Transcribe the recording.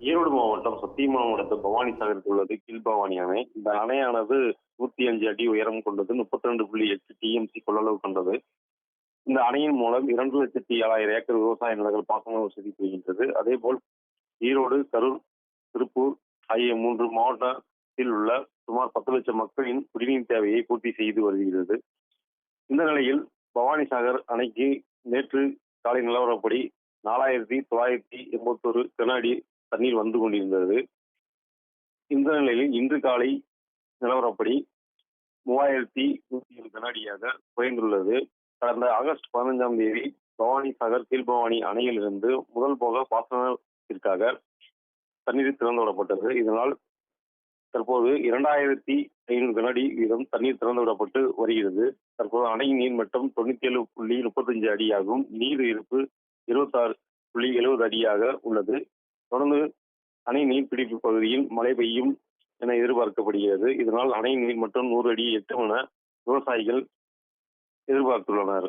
ஈரோடு மாவட்டம் சத்தியமங்கலம் அடுத்த பவானி சாகரில் உள்ளது கீழ்பவானி அணை. இந்த அணையானது 105 அடி உயரம் கொண்டது, 32.8 டிஎம்சி கொள்ளளவு கொண்டது. இந்த அணையின் மூலம் 2,07,000 ஏக்கர் விவசாய நிலங்கள் பாசன வசதி பெறுகின்றது. அதேபோல் ஈரோடு, கரூர், திருப்பூர் ஆகிய 3 மாவட்டத்தில் உள்ள சுமார் 10 லட்சம் மக்களின் குடிநீர் தேவையை பூர்த்தி செய்து வருகிறது. இந்த நிலையில் பவானி சாகர் அணைக்கு நேற்று காலை நிலவரப்படி 4,981 கன அடி தண்ணீர் வந்து கொண்டிருந்தது. இந்த நிலையில் இன்று காலை நிலவரப்படி 3,107 கன அடியாக குறைந்துள்ளது. கடந்த ஆகஸ்ட் 15ஆம் தேதி பவானி சாகர் கீழ்பவானி அணையிலிருந்து முதல் போக பாசனத்திற்காக தண்ணீர் திறந்து விடப்பட்டது. இதனால் தற்போது 2,500 கன அடி வீதம் தண்ணீர் திறந்து விடப்பட்டு வருகிறது. தற்போது அணையின் நீர்மட்டம் 97.35 அடியாகும். நீர் இருப்பு 26.70 அடியாக உள்ளது. தொடர்ந்து அணை நீர்பிடிப்பு பகுதியில் மழை பெய்யும் என எதிர்பார்க்கப்படுகிறது. இதனால் அணை நீர்மட்டம் 100 அடி எட்டும் என விவசாயிகள் எதிர்பார்த்துள்ளனர்.